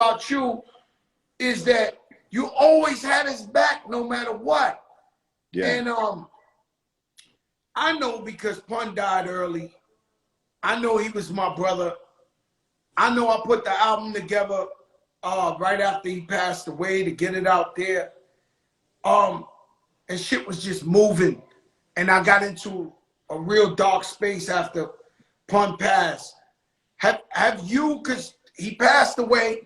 about you is that you always had his back no matter what. Yeah. And I know because Pun died early. I know he was my brother. I know I put the album together right after he passed away to get it out there. And shit was just moving. And I got into a real dark space after Pun passed. Have you, because he passed away,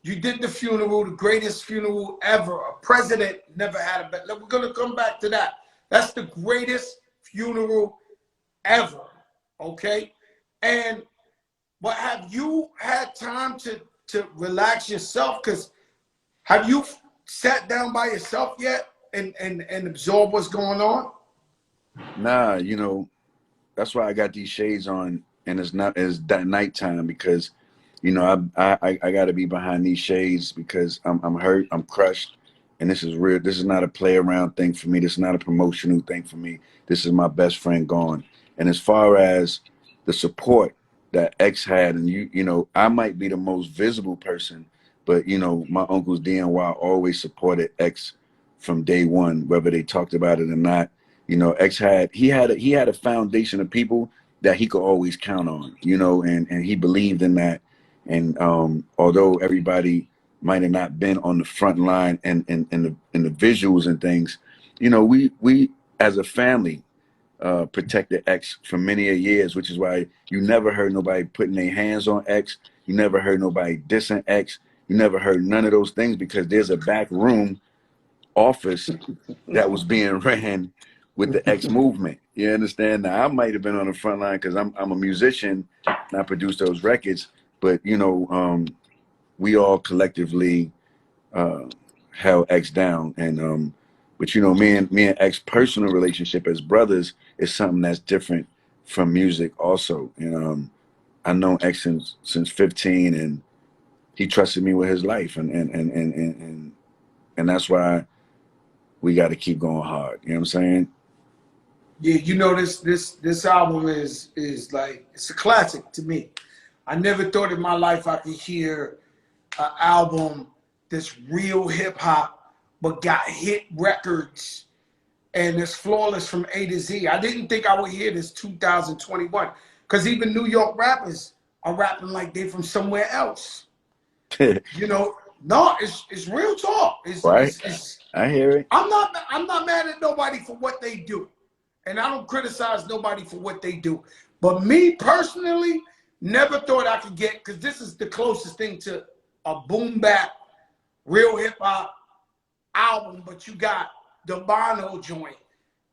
you did the funeral, the greatest funeral ever. A president never had a better. We're going to come back to that. That's the greatest funeral ever, okay? But have you had time to relax yourself? Because have you sat down by yourself yet and absorb what's going on? Nah, you know, that's why I got these shades on, and it's that nighttime because, you know, I got to be behind these shades because I'm hurt, I'm crushed, and this is real. This is not a play around thing for me. This is not a promotional thing for me. This is my best friend gone. And as far as the support that X had, and you know, I might be the most visible person, but you know, my uncles DNY always supported X from day one, whether they talked about it or not. You know, X had a foundation of people that he could always count on, you know, and he believed in that. And although everybody might have not been on the front line and in the visuals and things, you know, we as a family protected X for many a years, which is why you never heard nobody putting their hands on X. You never heard nobody dissing X. You never heard none of those things because there's a back room office that was being ran with the X movement. You understand? Now I might have been on the front line because I'm a musician and I produce those records, but you know, we all collectively held X down. And but you know, me and X personal relationship as brothers is something that's different from music also. And I known X since 15, and he trusted me with his life, and that's why we got to keep going hard. You know what I'm saying? Yeah, you know, this album is like, it's a classic to me. I never thought in my life I could hear an album that's real hip hop, but got hit records and it's flawless from A to Z. I didn't think I would hear this 2021 because even New York rappers are rapping like they from somewhere else. You know, no, it's real talk. Right. I hear it. I'm not mad at nobody for what they do. And I don't criticize nobody for what they do. But me personally, never thought I could get, because this is the closest thing to a boom bap, real hip hop album, but you got the Bono joint,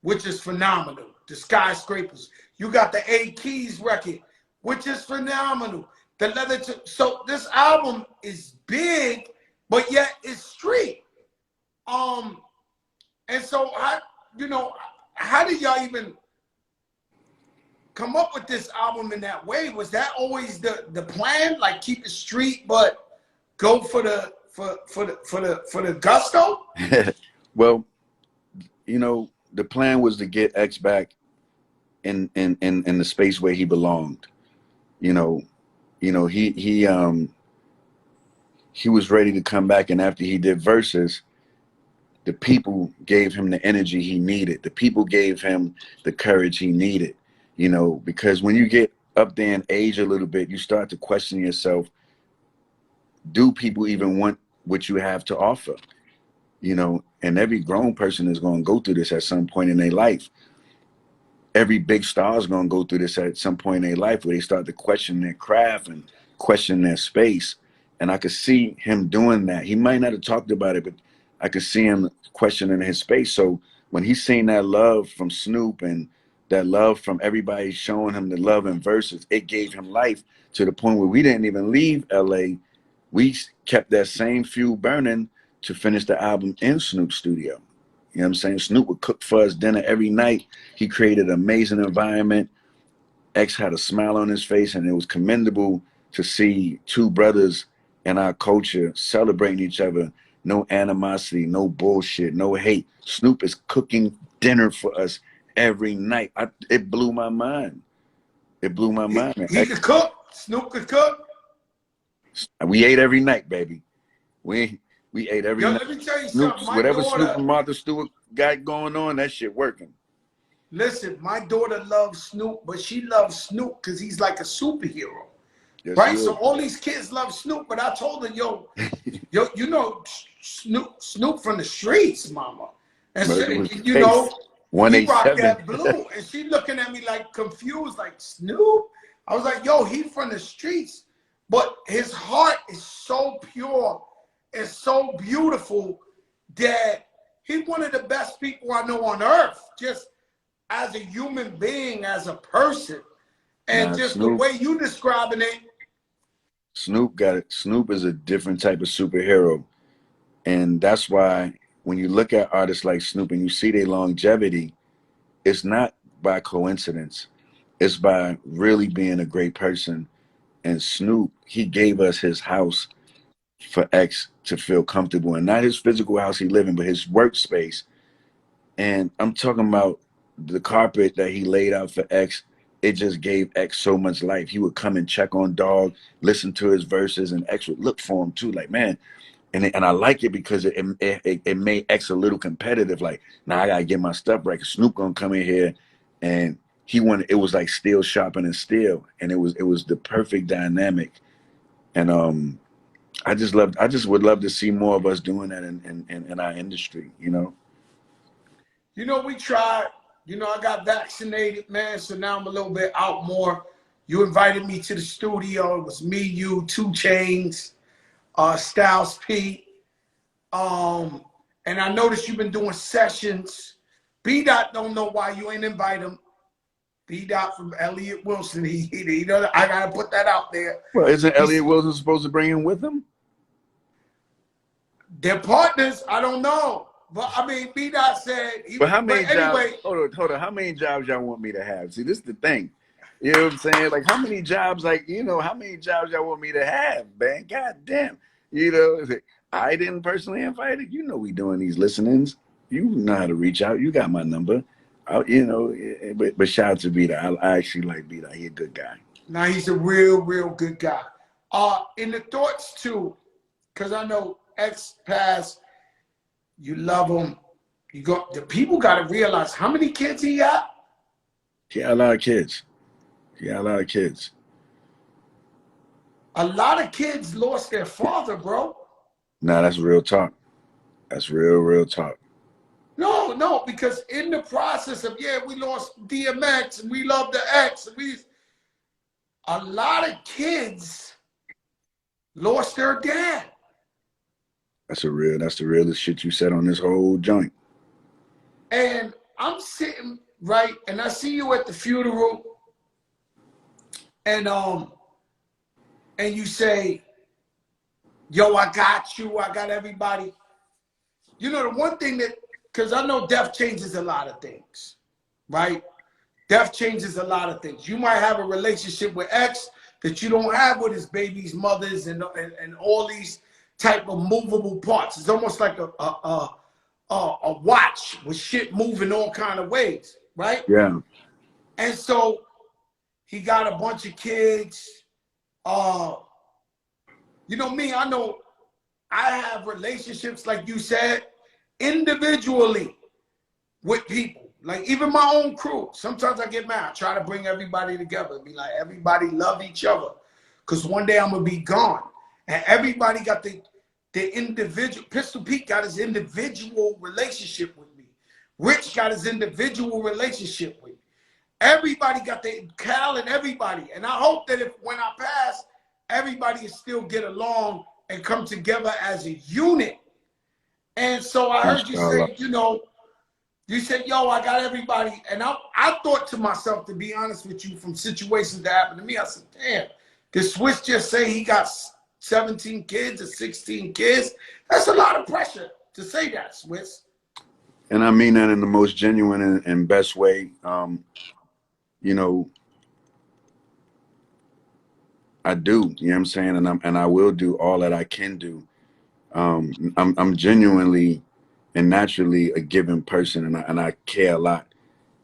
which is phenomenal. The Skyscrapers. You got the A Keys record, which is phenomenal. The Leather. So this album is big, but yet it's street. And so how did y'all even come up with this album in that way? Was that always the plan? Like keep it street, but go for the gusto? Well, you know, the plan was to get X back in the space where he belonged. You know, he was ready to come back, and after he did verses, the people gave him the energy he needed. The people gave him the courage he needed, you know, because when you get up there in age a little bit, you start to question yourself, do people even want what you have to offer? You know, and every grown person is going to go through this at some point in their life. Every big star is going to go through this at some point in their life where they start to question their craft and question their space. And I could see him doing that. He might not have talked about it, but I could see him questioning his space. So when he seen that love from Snoop and that love from everybody showing him the love in verses, it gave him life to the point where we didn't even leave LA. We kept that same fuel burning to finish the album in Snoop's studio. You know what I'm saying? Snoop would cook for us dinner every night. He created an amazing environment. X had a smile on his face, and it was commendable to see two brothers in our culture celebrating each other. No animosity, no bullshit, no hate. Snoop is cooking dinner for us every night. It blew my mind. It blew my mind. He could cook. Snoop could cook. We ate every night, baby. We ate every Yo, night. let me tell you something. Snoop's My whatever Snoop daughter, and Martha Stewart got going on, that shit working. listen, my daughter loves Snoop, but she loves Snoop because he's like a superhero. Yes, he Right? So is. all these kids love Snoop, but I told her, yo, you know, Snoop from the streets, mama. And But so, it was you face know, he rocked 187. that blue. And she looking at me like confused, like Snoop. I was like, yo, he from the streets. But his heart is so pure and so beautiful that he's one of the best people I know on earth, just as a human being, as a person. And Nah, just the Snoop. way you describing it, Snoop got it. Snoop is a different type of superhero. And that's why when you look at artists like Snoop and you see their longevity, it's not by coincidence. It's by really being a great person. And Snoop, he gave us his house for X to feel comfortable, and not his physical house he lived in, but his workspace. And I'm talking about the carpet that he laid out for X. It just gave X so much life. He would come and check on Dog, listen to his verses, and X would look for him too. Like, man, and I like it because it made X a little competitive. Like, now I gotta get my stuff right. 'Cause Snoop gonna come in here, and he wanted. It was like steel sharpening steel, and it was the perfect dynamic. And I just would love to see more of us doing that in our industry. You know. you know, we tried. You know, I got vaccinated, man, so now I'm a little bit out more. You invited me to the studio. It was me, you, 2 Chainz, Styles P. And I noticed you've been doing sessions. B Dot don't know why you ain't invite him. B Dot from Elliott Wilson. He know I gotta put that out there. Well, isn't Elliott Wilson supposed to bring him with him? They're partners. I don't know. But I mean, B Dot said he, But how many but jobs? anyway, Hold on. How many jobs y'all want me to have? See, this is the thing. You know what I'm saying? Like, how many jobs? Like, how many jobs y'all want me to have, man? God damn. I didn't personally invite it. You know, we doing these listenings. You know how to reach out. You got my number. But shout out to Vita. I actually like Vita. He a good guy. now he's a real, real good guy. In the thoughts too, because I know X Pass, you love him. The people got to realize how many kids he got. He got a lot of kids. He got a lot of kids. A lot of kids lost their father, bro. Nah, that's real talk. That's real talk. No, because in the process of, we lost DMX and we love the X. And a lot of kids lost their dad. That's the realest shit you said on this whole joint. And I'm sitting right, and I see you at the funeral, and you say, yo, I got you, I got everybody. You know, the one thing that, because I know death changes a lot of things, right? Death changes a lot of things. You might have a relationship with X that you don't have with his baby's mothers and all these type of movable parts. It's almost like a watch with shit moving all kind of ways, right? Yeah. And so he got a bunch of kids. You know me, I know I have relationships, like you said, individually with people. Like even my own crew. Sometimes I get mad. I try to bring everybody together. Be like, everybody love each other. Because one day I'm going to be gone. And everybody got the individual. Pistol Pete got his individual relationship with me. Rich got his individual relationship with me. Everybody got Cal and everybody. And I hope that when I pass, everybody still get along and come together as a unit. And so I heard you say, you said, yo, I got everybody. And I thought to myself, to be honest with you, from situations that happened to me, I said, damn, did Swizz just say he got 17 kids or 16 kids? That's a lot of pressure to say that, Swizz. And I mean that in the most genuine and best way. I do, you know what I'm saying? And I will do all that I can do. I'm genuinely and naturally a giving person, and I care a lot.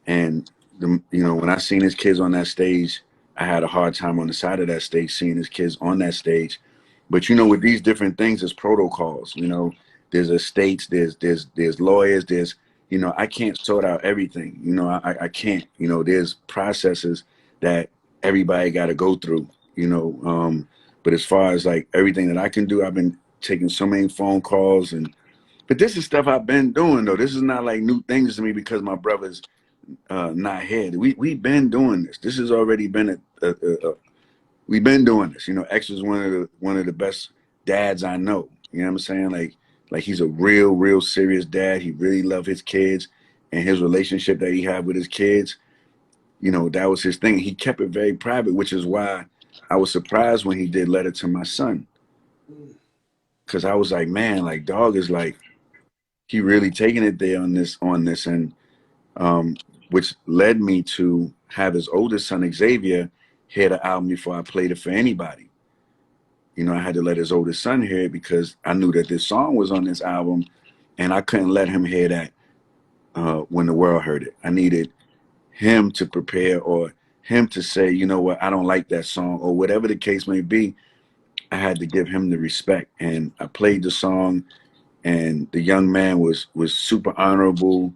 And when I seen his kids on that stage, I had a hard time on the side of that stage seeing his kids on that stage. But you know, with these different things, there's protocols. You know, there's estates, there's lawyers, there's, you know, I can't sort out everything. You know, I can't. You know, there's processes that everybody got to go through. You know, but as far as like everything that I can do, I've been taking so many phone calls, and but this is stuff I've been doing though. This is not like new things to me because my brother's not here. We've been doing this. This has already been we've been doing this. You know, X is one of the best dads I know. You know what I'm saying? Like he's a real serious dad. He really loved his kids, and his relationship that he had with his kids. You know, that was his thing. He kept it very private, which is why I was surprised when he did Letter to My Son, because I was like, man, like dog is like he really taking it there on this, and which led me to have his oldest son Xavier hear the album before I played it for anybody. You know, I had to let his oldest son hear it because I knew that this song was on this album, and I couldn't let him hear that when the world heard it. I needed him to prepare, or him to say, you know what, I don't like that song, or whatever the case may be. I had to give him the respect, and I played the song, and the young man was super honorable,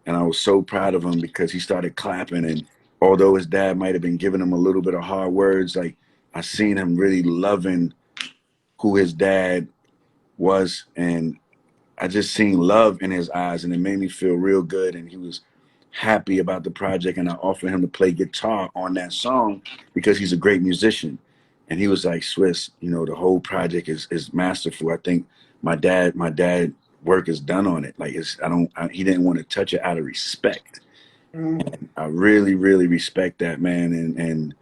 and I was so proud of him because he started clapping. And although his dad might have been giving him a little bit of hard words, like I seen him really loving who his dad was, and I just seen love in his eyes, and it made me feel real good. And he was happy about the project, and I offered him to play guitar on that song because he's a great musician. And he was like, Swizz, you know, the whole project is masterful. I think my dad work is done on it. Like he didn't want to touch it out of respect. I really respect that, man. And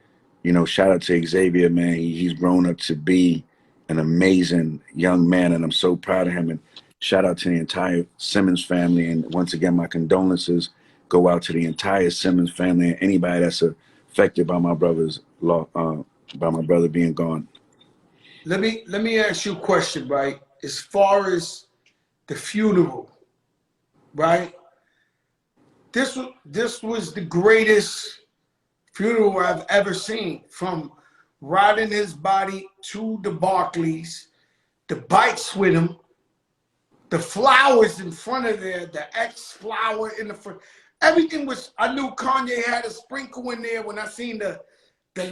you know, shout out to Xavier, man. He's grown up to be an amazing young man, and I'm so proud of him. And shout out to the entire Simmons family. And once again, my condolences go out to the entire Simmons family and anybody that's affected by my brother's by my brother being gone. Let me ask you a question, right? As far as the funeral, right? This was the greatest funeral I've ever seen. From riding his body to the Barclays, the bikes with him, the flowers in front of there, the X flower in the front. Everything was, I knew Kanye had a sprinkle in there when I seen the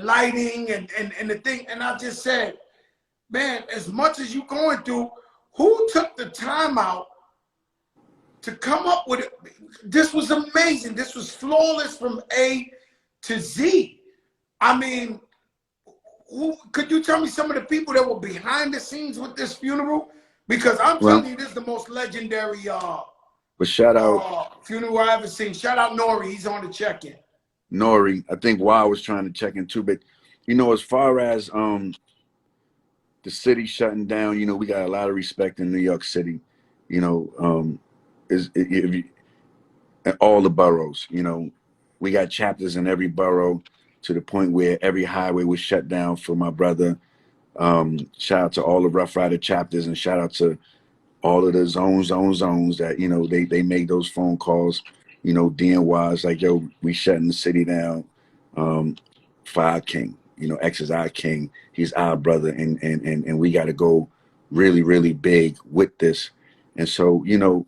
lighting and the thing. And I just said, man, as much as you going through, who took the time out to come up with it? This was amazing. This was flawless from A to Z. I mean, could you tell me some of the people that were behind the scenes with this funeral? Because I'm telling you, this is the most legendary but shout out funeral I ever seen. Shout out Nori, he's on the check-in. Nori, I think Wild was trying to check in too, but you know, as far as the city shutting down, you know, we got a lot of respect in New York City. You know, all the boroughs. You know, we got chapters in every borough to the point where every highway was shut down for my brother. Shout out to all the Rough Rider chapters, and shout out to all of the zones that, you know, they made those phone calls. You know, DNY's like, yo, we shutting the city down for our king. You know, X is our king. He's our brother, and we got to go really big with this. And so, you know,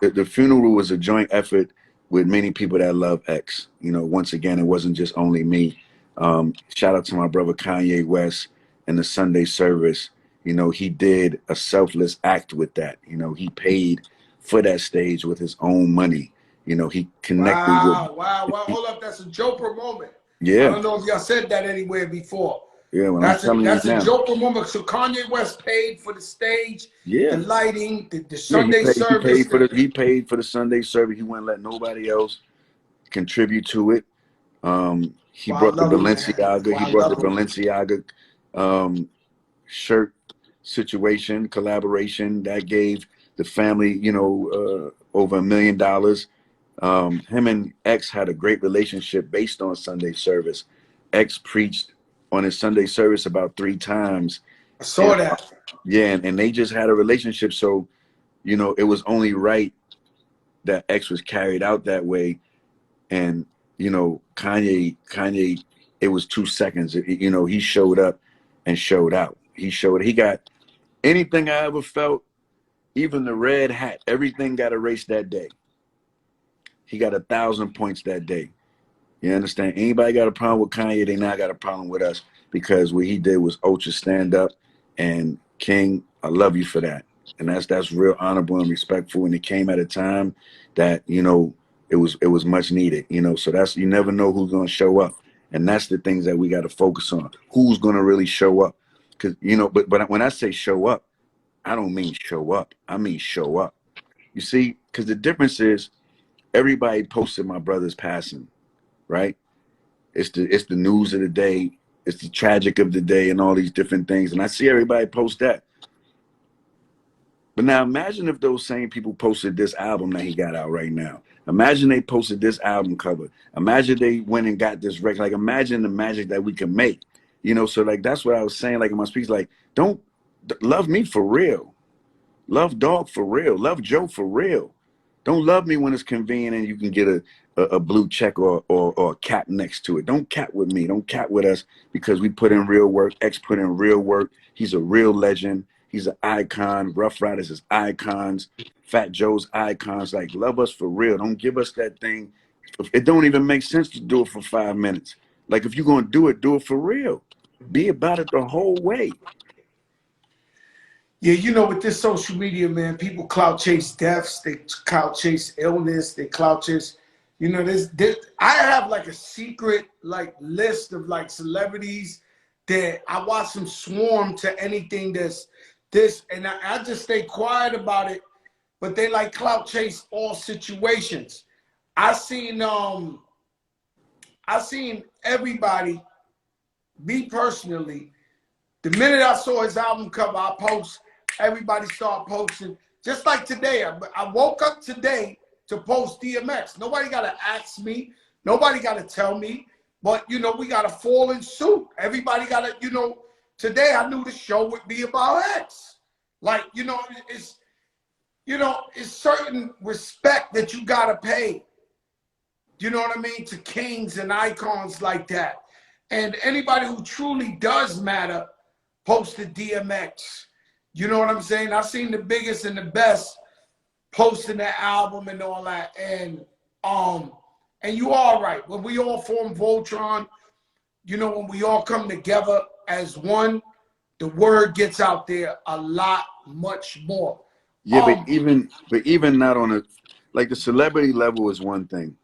the funeral was a joint effort with many people that love X. You know, once again, it wasn't just only me. Shout out to my brother Kanye West and the Sunday service. You know, he did a selfless act with that. You know, he paid for that stage with his own money. You know, he connected Wow. Hold up, that's a Joker moment. Yeah. I don't know if y'all said that anywhere before. Yeah, well, that's I'm telling you now. a Joker moment. So Kanye West paid for the stage, the lighting, the Sunday service. He paid for the Sunday service. He wouldn't let nobody else contribute to it. He brought the Balenciaga. He brought the Balenciaga shirt situation, collaboration that gave the family, you know, over $1 million. Him and X had a great relationship based on Sunday service. X preached on his Sunday service about 3 times. I saw that. Yeah, and they just had a relationship. So, you know, it was only right that X was carried out that way. And, you know, Kanye, it was 2 seconds. You know, he showed up and showed out. he showed. He got anything I ever felt, even the red hat, everything got erased that day. He got 1,000 points that day. You understand? Anybody got a problem with Kanye, they now got a problem with us, because what he did was ultra stand up. And King, I love you for that. And that's real honorable and respectful. And it came at a time that, you know, it was much needed, you know. So that's, you never know who's gonna show up. And that's the things that we got to focus on. Who's gonna really show up? Because, you know, but when I say show up, I don't mean show up. I mean show up. You see, because the difference is everybody posted my brother's passing, right? It's the news of the day. It's the tragic of the day and all these different things. And I see everybody post that. But now imagine if those same people posted this album that he got out right now. Imagine they posted this album cover. Imagine they went and got this record. Like, imagine the magic that we can make. You know, so like that's what I was saying, like in my speech, like, don't love me for real. Love Dog for real. Love Joe for real. Don't love me when it's convenient and you can get a blue check or a cap next to it. Don't cap with me. Don't cap with us, because we put in real work. X put in real work. He's a real legend. He's an icon. Rough Riders is icons. Fat Joe's icons. Like, love us for real. Don't give us that thing. It don't even make sense to do it for 5 minutes. Like, if you're going to do it for real. Be about it the whole way. Yeah, you know, with this social media, man, people clout chase deaths, they clout chase illness, they clout chase, you know, this I have like a secret like list of like celebrities that I watch them swarm to anything that's this, and I just stay quiet about it, but they like clout chase all situations. I seen everybody, me personally, the minute I saw his album cover, I post. Everybody started posting. Just like today, I woke up today to post DMX. Nobody got to ask me. Nobody got to tell me. But, you know, we got to fall in suit. Everybody got to, you know, today I knew the show would be about X. Like, you know, it's certain respect that you got to pay. You know what I mean? To kings and icons like that. And anybody who truly does matter posted DMX. You know what I'm saying? I've seen the biggest and the best posting that album and all that. And you are right. When we all form Voltron, you know, when we all come together as one, the word gets out there a lot, much more. Yeah, but even not on a, like, the celebrity level is one thing.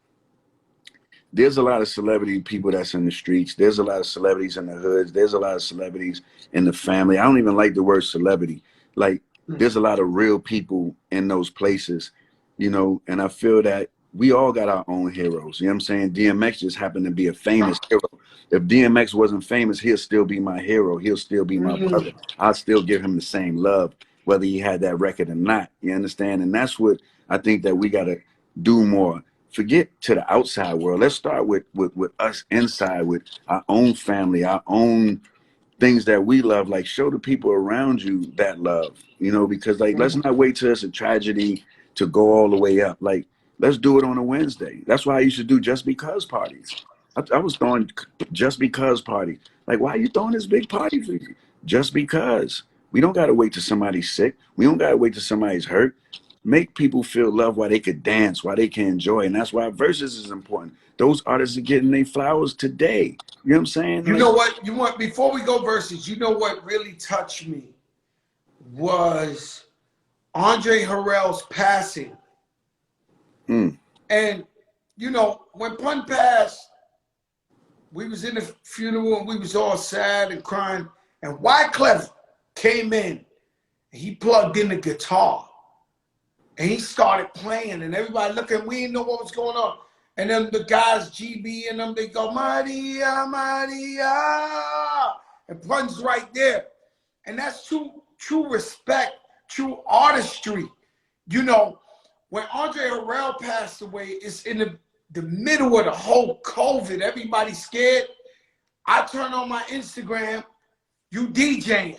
There's a lot of celebrity people that's in the streets. There's a lot of celebrities in the hoods. There's a lot of celebrities in the family. I don't even like the word celebrity. Like, there's a lot of real people in those places, you know, and I feel that we all got our own heroes. You know what I'm saying? DMX just happened to be a famous hero. If DMX wasn't famous, he'll still be my hero. He'll still be my brother. I'll still give him the same love, whether he had that record or not. You understand? And that's what I think that we got to do more. Forget to the outside world. Let's start with us inside, with our own family, our own things that we love. Like, show the people around you that love, you know, because, like, let's not wait till it's a tragedy to go all the way up. Like, let's do it on a Wednesday. That's why I used to do just because parties. I was throwing just because parties. Like, why are you throwing this big party for you? Just because. We don't got to wait till somebody's sick. We don't got to wait till somebody's hurt. Make people feel love while they could dance, while they can enjoy. And that's why verses is important. Those artists are getting their flowers today. You know what I'm saying? You know what? Before we go verses, you know what really touched me was Andre Harrell's passing. And, you know, when Pun passed, we was in the funeral and we was all sad and crying. And Wyclef came in and he plugged in the guitar. And he started playing, and everybody looking, we didn't know what was going on. And then the guys, GB and them, they go, Maria, Maria. And Pun's right there. And that's true respect, true artistry. You know, when Andre Harrell passed away, it's in the middle of the whole COVID. Everybody's scared. I turn on my Instagram, you DJing.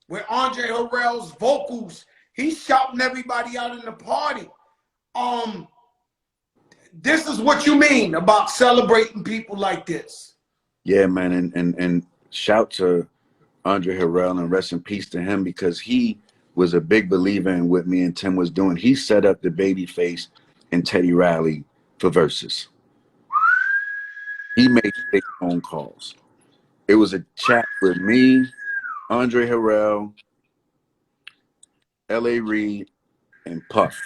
With Andre Harrell's vocals, he's shouting everybody out in the party. This is what you mean about celebrating people like this. Yeah, man, and shout to Andre Harrell, and rest in peace to him, because he was a big believer in what me and Tim was doing. He set up the Babyface and Teddy Riley for verses. He made big phone calls. It was a chat with me, Andre Harrell, L.A. Reid, and Puff.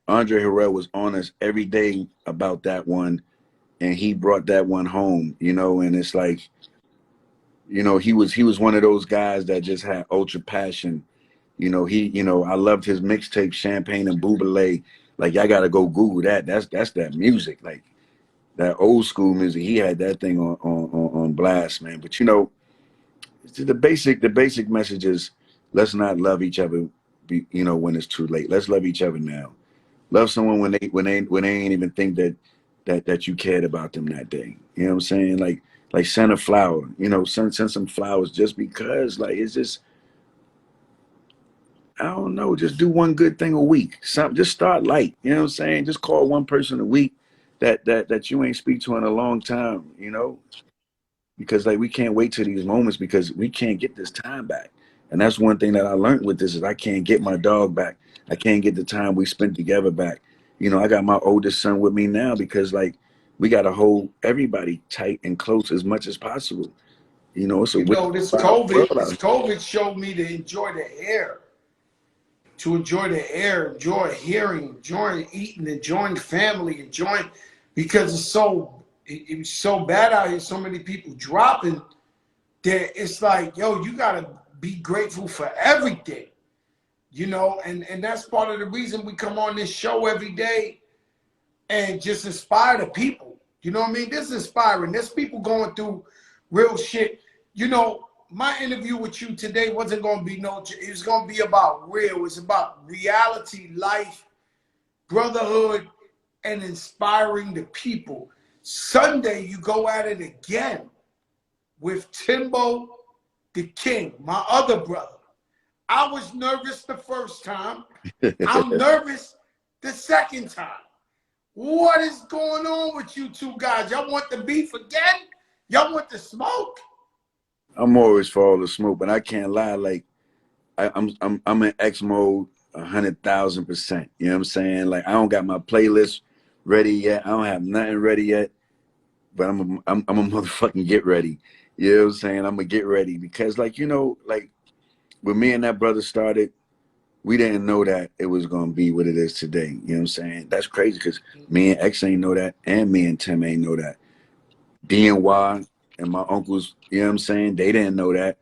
Andre Harrell was on us every day about that one, and he brought that one home, you know. And it's like, you know, he was one of those guys that just had ultra passion. You know, I loved his mixtape Champagne and Buble. Like, y'all gotta go Google that. That's that music, like that old school music. He had that thing on blast, man. But you know, the basic message is, let's not love each other, when it's too late. Let's love each other now. Love someone when they ain't even think that you cared about them that day. You know what I'm saying? Like send a flower. You know, send some flowers just because. Like, it's just, I don't know. Just do one good thing a week. Just start light. You know what I'm saying? Just call one person a week that you ain't speak to in a long time. You know, because like we can't wait to these moments, because we can't get this time back. And that's one thing that I learned with this, is I can't get my dog back. I can't get the time we spent together back. You know, I got my oldest son with me now, because like we got to hold everybody tight and close as much as possible. You know, it's a You wicked know, this wild world COVID, out this here. COVID showed me to enjoy the air, enjoy hearing, enjoying eating, enjoying family, enjoying, because it was so bad out here. So many people dropping that it's like, yo, you gotta be grateful for everything, you know, and that's part of the reason we come on this show every day and just inspire the people. You know what I mean? This is inspiring. There's people going through real shit. You know, my interview with you today wasn't going to be it was going to be about real. It's about reality, life, brotherhood, and inspiring the people. Sunday, you go at it again with Timbo the King, my other brother. I was nervous the first time. I'm nervous the second time. What is going on with you two guys? Y'all want the beef again? Y'all want the smoke? I'm always for all the smoke, but I can't lie. Like, I'm in X mode 100,000%. You know what I'm saying? Like, I don't got my playlist ready yet. I don't have nothing ready yet. But I'm a motherfucking get ready. You know what I'm saying? I'm gonna get ready, because like, you know, like when me and that brother started, we didn't know that it was gonna be what it is today. You know what I'm saying? That's crazy, because me and X ain't know that, and me and Tim ain't know that. D and Y and my uncles, you know what I'm saying? They didn't know that.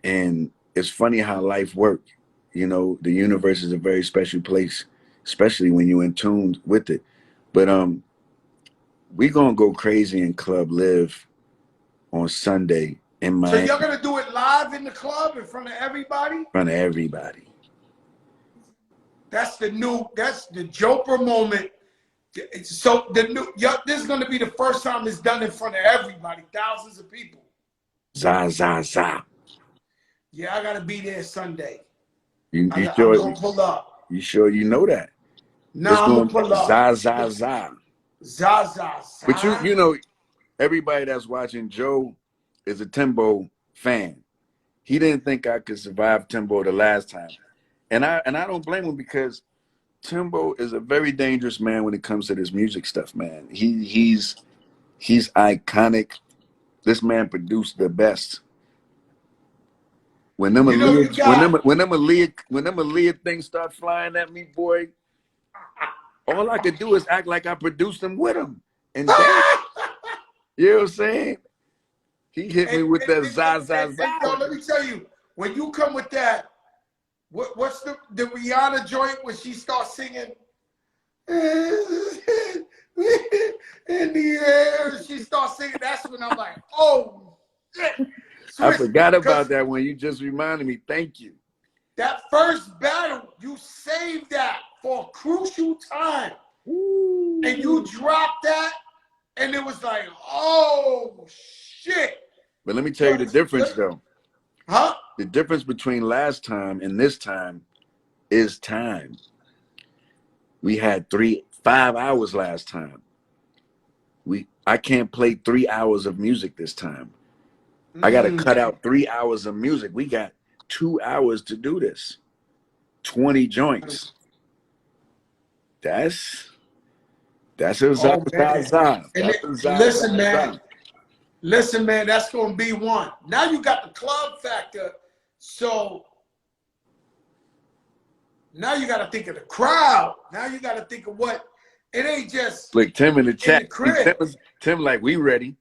And it's funny how life works. You know, the universe is a very special place, especially when you're in tune with it. But we gonna go crazy in Club Live on Sunday in So Miami, y'all gonna do it live in the club in front of everybody? in front of everybody. That's the Joker moment. So this is gonna be the first time it's done in front of everybody, thousands of people. Za za za. Yeah, I gotta be there Sunday. You I'm sure? gonna pull up. You sure you know that? It's Nah, I'm gonna going pull za up. za za. Zaza, But you za. know, everybody that's watching, Joe is a Timbo fan. He didn't think I could survive Timbo the last time, and I don't blame him, because Timbo is a very dangerous man when it comes to this music stuff, man. He's iconic. This man produced the best. When them You know, you Aaliyah, got when them Aaliyah things start flying at me, boy, all I could do is act like I produced them with him and dance. You know what I'm saying? He hit me with that za za za. yo, let me tell you, when you come with that, what's the Rihanna joint when she starts singing in the air? She starts singing. That's when I'm like, oh shit, I Swiss, forgot about because that when you just reminded me. Thank you. that first battle, you saved that for a crucial time, Ooh. and you dropped that, and it was like, oh shit. But let me tell Yo, you the difference, though. huh? The difference between last time and this time is time. We had 5 hours last time. I can't play 3 hours of music this time. I got to cut out 3 hours of music. We got 2 hours to do this. 20 joints. That's a Oh man. Zaza. And That's a listen, man. Zaza. Listen, man, that's gonna be one. Now you got the club factor. So now you gotta think of the crowd. Now you gotta think of what it ain't just Look, Tim in the chat. the crib. Tim like, we ready.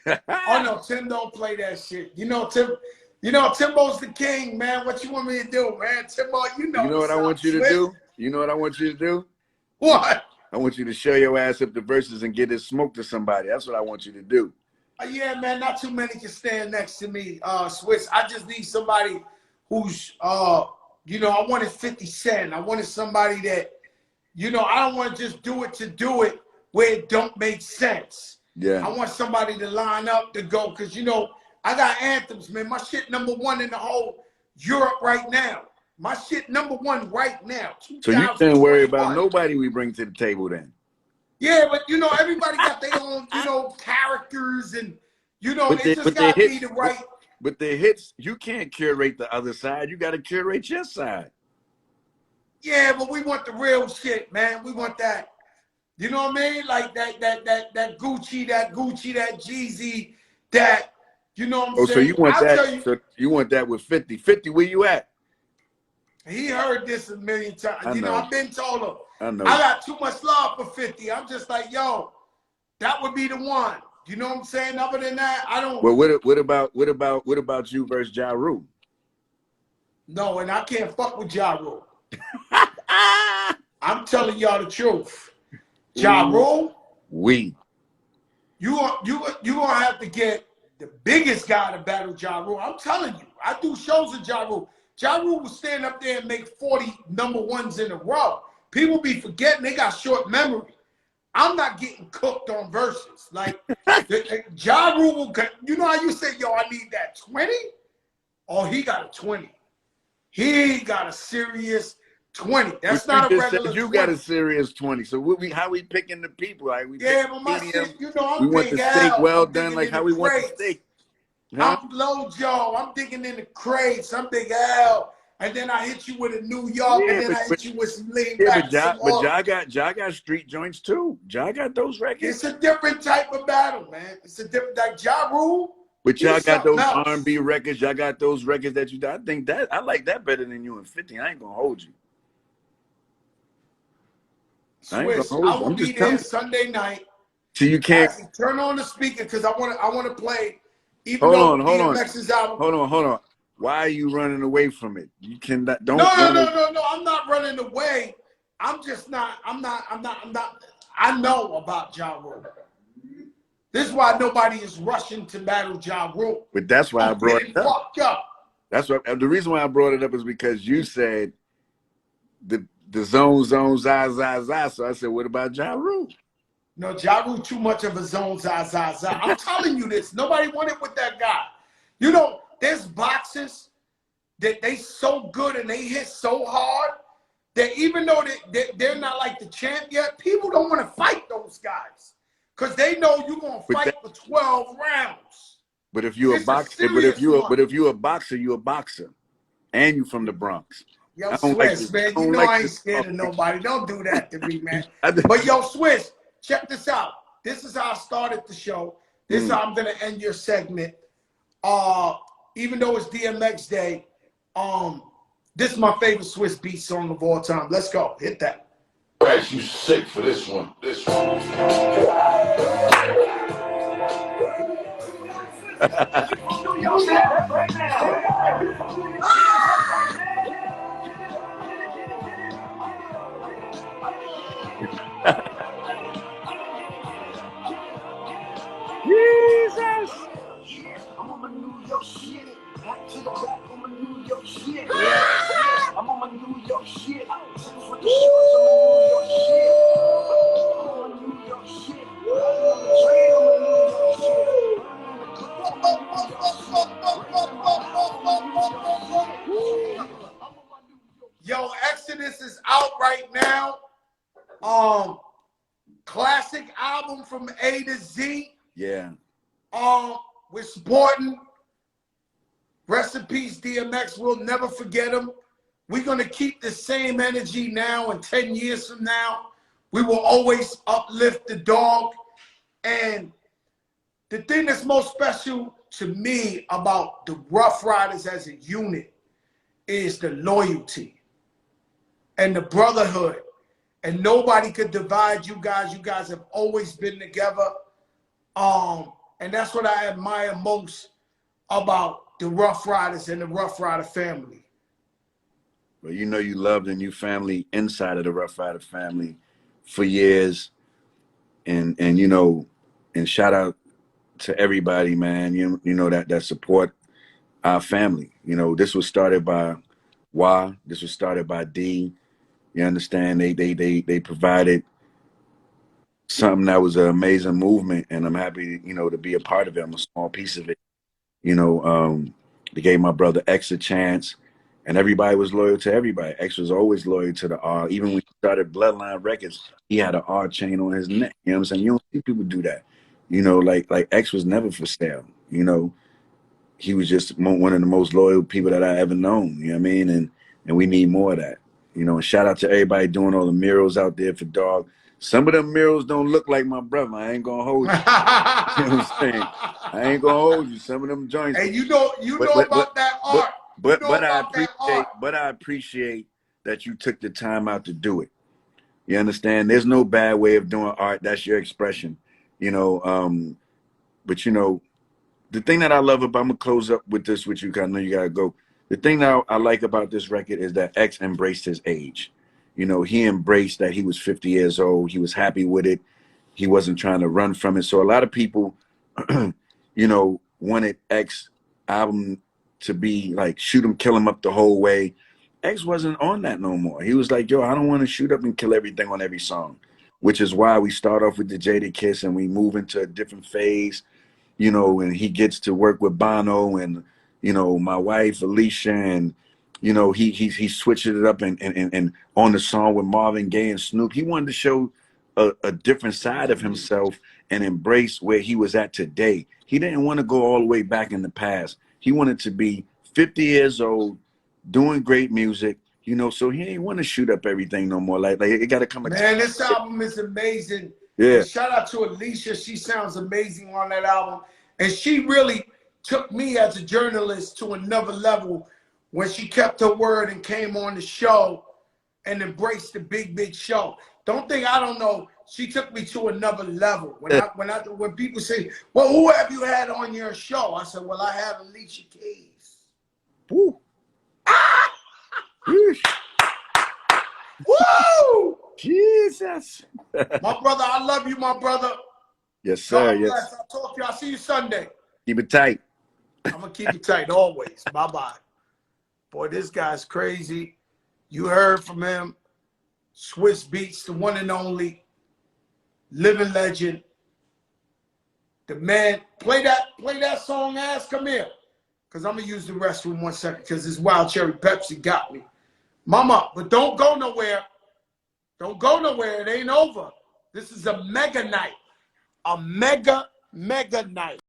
Oh no, Tim don't play that shit. Timbo's the king, man. What you want me to do, man? Timbo, You know what I want you to do? You know what I want you to do? What? I want you to show your ass up the verses and get this smoke to somebody. That's what I want you to do. Yeah, man, not too many can stand next to me, Swizz. I just need somebody who's, I wanted 50 Cent. I wanted somebody that, I don't want to just do it where it don't make sense. Yeah. I want somebody to line up to go because, I got anthems, man. My shit #1 in the whole Europe right now. My shit #1 right now. So you can't worry about nobody we bring to the table then. Yeah, but everybody got their own, characters and it just got to be the right. But the hits, you can't curate the other side. You got to curate your side. Yeah, but we want the real shit, man. We want that. You know what I mean? Like that Gucci, that Jeezy, that you know what I'm saying? So you want that? So you want that with 50? 50, where you at? He heard this a million times. I've been told him. I know. I got too much love for 50. I'm just like, yo, that would be the one. You know what I'm saying? Other than that, I don't. Well, what about you versus Ja Rule? No, and I can't fuck with Ja Rule. I'm telling y'all the truth. Ja Rule, you gonna have to get the biggest guy to battle Ja Rule. I'm telling you, I do shows with Ja Rule. Ja Rule will stand up there and make 40 #1s in a row. People be forgetting they got short memory. I'm not getting cooked on verses. Like, Ja Rule, you know how you say, yo, I need that 20? Oh, he got a 20. He got a serious 20. That's not a regular 20. You got a serious 20. So how we picking the people? Like but my shit, I'm we want the steak well done, like how we want the steak. Huh? I'm Low Joe. I'm digging in the crates. I'm Big Al. And then I hit you with a New York, and then I hit you with some lean back. But Ja got street joints too. Ja got those records. It's a different type of battle, man. It's a different, like Ja Rule. But y'all got those R&B records. Y'all got those records that I think that I like that better than you and 50. I ain't gonna hold you. Swizz, I will be there Sunday night. So you can't turn on the speaker because I want to play. Hold on. Why are you running away from it? You cannot. Don't. No. I'm not running away. I'm not. I know about Ja Rule. This is why nobody is rushing to battle Ja Rule. But that's why I brought it up. That's what the reason why I brought it up is because you said the zone za. So I said, what about Ja Rule? No, Ja Rule too much of a zone za. I'm telling you this. Nobody wanted with that guy. There's boxers that they so good and they hit so hard that even though they're not like the champ yet, people don't want to fight those guys because they know you're gonna fight for 12 rounds. But if you're a boxer, you're a boxer, and you from the Bronx. Yo, Swizz, man, I ain't scared of nobody. Don't do that to me, man. But yo, Swizz, check this out. This is how I started the show. This is how I'm gonna end your segment. Even though it's DMX Day, this is my favorite Swizz Beatz song of all time. Let's go. Hit that. All right, you sick for this one. Jesus. I'm on my New York shit. Back to the back on my New York shit. I'm on my New York shit. Since with the shorts on my New York shit. I'm on the train on my New York shit. Yo, Exodus is out right now. Classic album from A to Z. Yeah. We're supporting Rest in peace, DMX. We'll never forget him. We're going to keep the same energy now, and 10 years from now, we will always uplift the dog. And the thing that's most special to me about the Ruff Ryders as a unit is the loyalty and the brotherhood. And nobody could divide you guys. You guys have always been together. And that's what I admire most about the Ruff Ryders and the Ruff Ryder family. Well, you know, you loved and you family inside of the Ruff Ryder family for years. And you know, and shout out to everybody, man, you know, that support our family. You know, this was started by Y, this was started by D. You understand? They provided something that was an amazing movement, and I'm happy, you know, to be a part of it. I'm a small piece of it. You know, they gave my brother X a chance, and everybody was loyal to everybody. X was always loyal to the R. Even when he started Bloodline Records, he had an R chain on his neck. You know what I'm saying? You don't see people do that. You know, like X was never for sale. You know, he was just one of the most loyal people that I ever known. You know what I mean? And we need more of that. You know, and shout out to everybody doing all the murals out there for Dog. Some of them murals don't look like my brother. I ain't gonna hold you. You know what I'm saying? I ain't gonna hold you. Some of them joints. And you know about that art. But I appreciate that you took the time out to do it. You understand? There's no bad way of doing art. That's your expression. You know, but you know, the thing that I love about, I'm gonna close up with this with you, because I know you gotta go. The thing that I like about this record is that X embraced his age. You know, he embraced that he was 50 years old. He was happy with it. He wasn't trying to run from it. So a lot of people, you know, wanted X album to be like shoot him, kill him up the whole way. X wasn't on that no more. He was like, yo, I don't want to shoot up and kill everything on every song, which is why we start off with the Jaded Kiss and we move into a different phase, you know, and he gets to work with Bono and, you know, my wife, Alicia, and, you know, he switched it up and on the song with Marvin Gaye and Snoop. He wanted to show a different side of himself and embrace where he was at today. He didn't want to go all the way back in the past. He wanted to be 50 years old, doing great music, you know, so he ain't want to shoot up everything no more. Like it got to come. Man, this album is amazing. Yeah. And shout out to Alicia. She sounds amazing on that album. And she really took me as a journalist to another level when she kept her word and came on the show and embraced the big show. Don't think I don't know. She took me to another level. When people say, well, who have you had on your show? I said, well, I had Alicia Keys. Woo. Woo! Jesus. My brother, I love you, my brother. Yes, sir. God yes. bless. I'll talk to you. I'll see you Sunday. Keep it tight. I'm going to keep it tight always. Bye-bye. Boy, this guy's crazy. You heard from him. Swizz Beats, the one and only. Living legend. The man. Play that song, Ass. Come here. Because I'm going to use the restroom 1 second because this Wild Cherry Pepsi got me. Mama, but don't go nowhere. Don't go nowhere. It ain't over. This is a mega night. A mega night.